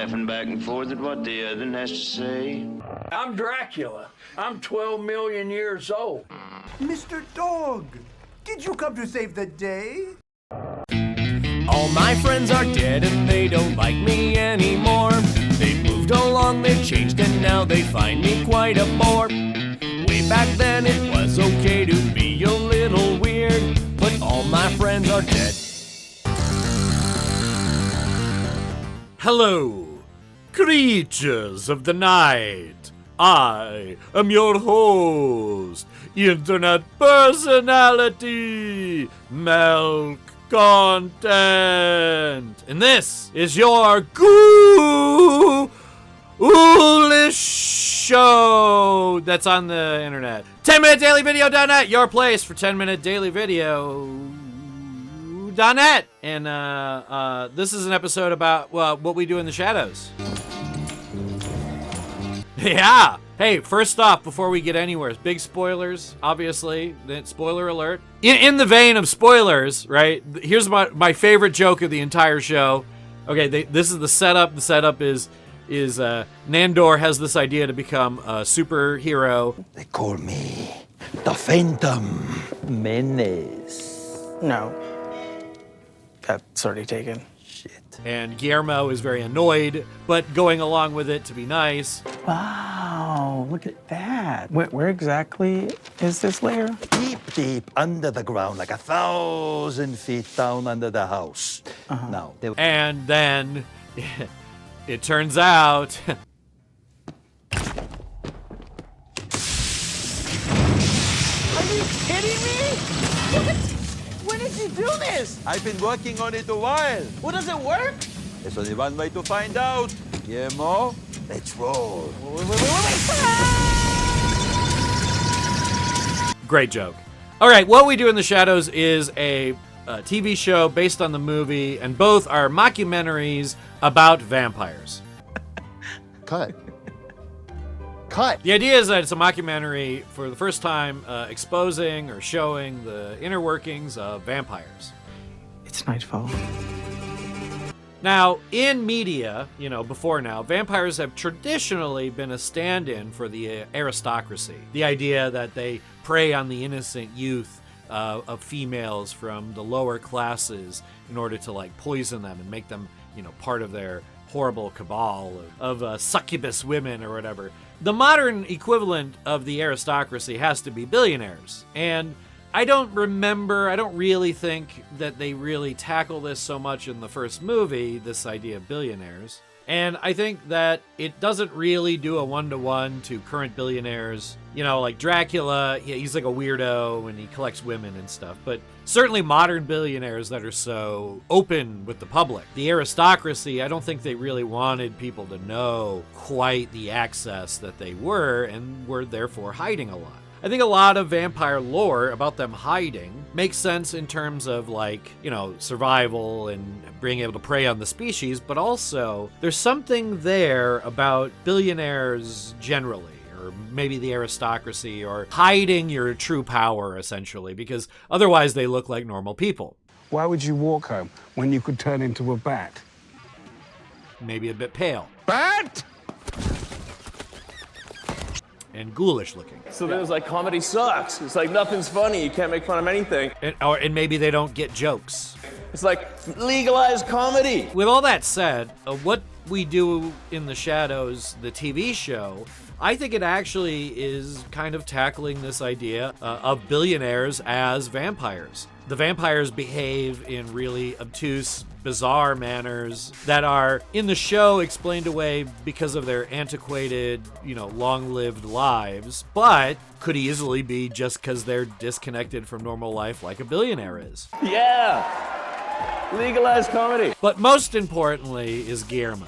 laughing back and forth at what the other has to say. I'm Dracula. I'm 12 million years old. Mr. Dog, did you come to save the day? All my friends are dead and they don't like me anymore. They've moved along, they've changed, and now they find me quite a bore. Way back then it was okay to be a little weird, but all my friends are dead. Hello, creatures of the night. I am your host, internet personality, Milk Content. And this is your ghoulish show that's on the internet. 10minutedailyvideo.net, your place for 10-minute daily video.net. And this is an episode about what we do in the shadows. Yeah. Hey, first off, before we get anywhere, big spoilers, obviously. Spoiler alert. In the vein of spoilers, right? Here's my favorite joke of the entire show. Okay, this is the setup. The setup is Nandor has this idea to become a superhero. They call me the Phantom Menace. No. That's already taken. Shit. And Guillermo is very annoyed, but going along with it to be nice. Wow, look at that. Where exactly is this lair? Deep, deep under the ground, like 1,000 feet down under the house. Now, And then it turns out Are you kidding me? What? When did you do this? I've been working on it a while. Well, does it work? There's only one way to find out. Guillermo, let's roll. Great joke. All right, What We Do in the Shadows is a TV show based on the movie, and both are mockumentaries about vampires. Cut. Cut. The idea is that it's a mockumentary for the first time exposing or showing the inner workings of vampires. It's nightfall. Now, in media, before now, vampires have traditionally been a stand-in for the aristocracy. The idea that they prey on the innocent youth of females from the lower classes in order to poison them and make them, part of their horrible cabal of succubus women or whatever. The modern equivalent of the aristocracy has to be billionaires. And I don't really think that they really tackle this so much in the first movie, this idea of billionaires. And I think that it doesn't really do a one-to-one to current billionaires. Like Dracula, he's like a weirdo and he collects women and stuff. But certainly modern billionaires that are so open with the public. The aristocracy, I don't think they really wanted people to know quite the access that they were and were therefore hiding a lot. I think a lot of vampire lore about them hiding makes sense in terms of survival and being able to prey on the species, but also there's something there about billionaires generally, or maybe the aristocracy, or hiding your true power essentially, because otherwise they look like normal people. Why would you walk home when you could turn into a bat? Maybe a bit pale. Bat? And ghoulish looking. So then it's like comedy sucks. It's like nothing's funny. You can't make fun of anything. And maybe they don't get jokes. It's like legalized comedy. With all that said, What We Do in the Shadows, the TV show, I think it actually is kind of tackling this idea of billionaires as vampires. The vampires behave in really obtuse, bizarre manners that are, in the show, explained away because of their antiquated, long-lived lives, but could easily be just because they're disconnected from normal life like a billionaire is. Yeah. Legalized comedy. But most importantly is Guillermo.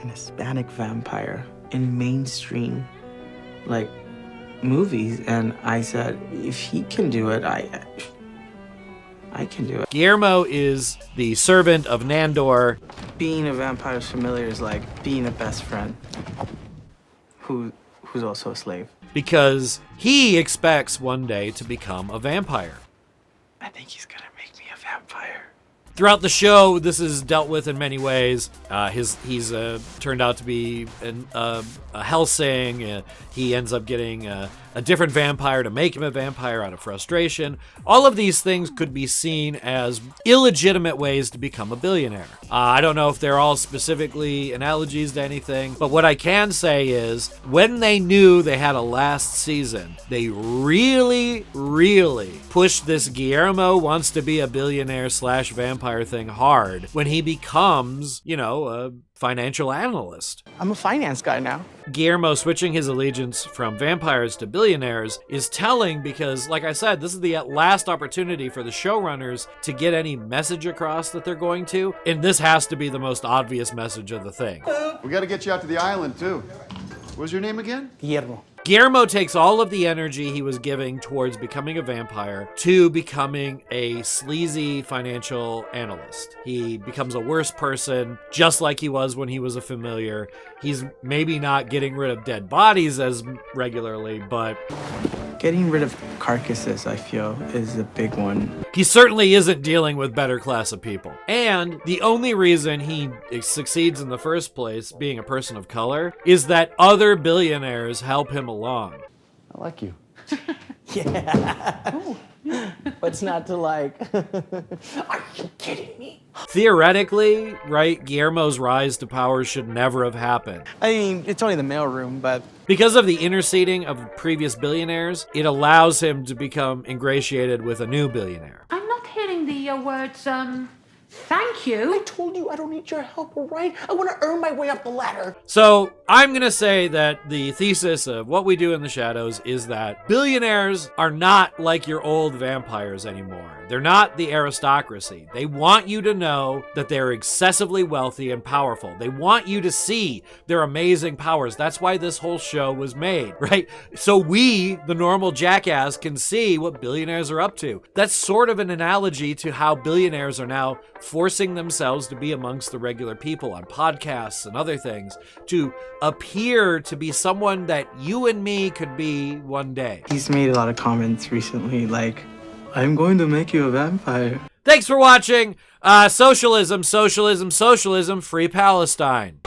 an Hispanic vampire in mainstream, like, movies. And I said, if he can do it, I can do it. Guillermo is the servant of Nandor. Being a vampire is familiar is like being a best friend who's also a slave. Because he expects one day to become a vampire. I think he's gonna make me a vampire. Throughout the show, this is dealt with in many ways. He's turned out to be a Helsing. He ends up getting a different vampire to make him a vampire out of frustration. All of these things could be seen as illegitimate ways to become a billionaire. I don't know if they're all specifically analogies to anything, but what I can say is when they knew they had a last season, they really, really pushed this Guillermo wants to be a billionaire / vampire thing hard when he becomes, a financial analyst. I'm a finance guy now. Guillermo switching his allegiance from vampires to billionaires is telling because, like I said, this is the last opportunity for the showrunners to get any message across that they're going to, and this has to be the most obvious message of the thing. We got to get you out to the island, too. What's your name again? Guillermo. Guillermo takes all of the energy he was giving towards becoming a vampire to becoming a sleazy financial analyst. He becomes a worse person, just like he was when he was a familiar. He's maybe not getting rid of dead bodies as regularly, but getting rid of carcasses, I feel, is a big one. He certainly isn't dealing with better class of people. And the only reason he succeeds in the first place, being a person of color, is that other billionaires help him along. I like you. Yeah. What's not to like? Are you kidding me? Theoretically, right, Guillermo's rise to power should never have happened. I mean, it's only the mailroom, but because of the interceding of previous billionaires, it allows him to become ingratiated with a new billionaire. I'm not hearing the words, thank you. I told you I don't need your help, all right? I want to earn my way up the ladder. So I'm going to say that the thesis of What We Do in the Shadows is that billionaires are not like your old vampires anymore. They're not the aristocracy. They want you to know that they're excessively wealthy and powerful. They want you to see their amazing powers. That's why this whole show was made, right? So we, the normal jackass, can see what billionaires are up to. That's sort of an analogy to how billionaires are now forcing themselves to be amongst the regular people on podcasts and other things to appear to be someone that you and me could be one day. He's made a lot of comments recently like, I'm going to make you a vampire. Thanks for watching. Socialism, socialism, socialism, free Palestine.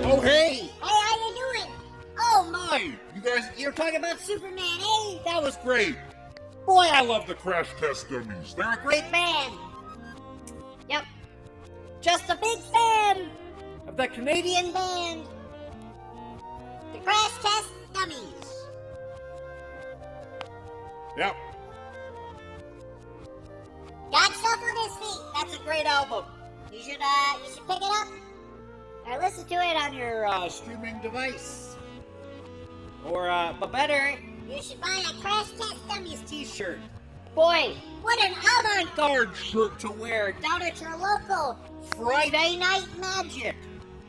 Oh, hey! Hey, how you doing? Oh, my! You're talking about Superman, hey? That was great. Boy, I love the Crash Test Dummies. They're a great band. Yep. Just a big fan of the Canadian band, the Crash Test Dummies. Yep. God Shuffled His Feet. That's a great album. You should pick it up or listen to it on your streaming device. Or, but better, you should buy a Crash Test Dummies t-shirt. Boy, what an avant-garde shirt to wear down at your local Friday Night Magic.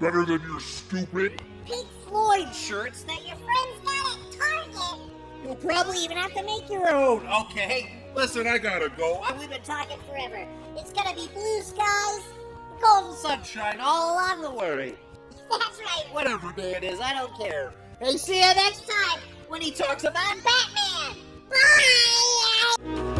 Better than your stupid Pink Floyd shirts that your friends got at Target. You'll probably even have to make your own. Okay, listen, I gotta go. We've been talking forever. It's gonna be blue skies, golden sunshine all along the way. That's right. Whatever day it is, I don't care. Hey, see you next time when he talks about Batman. Bye!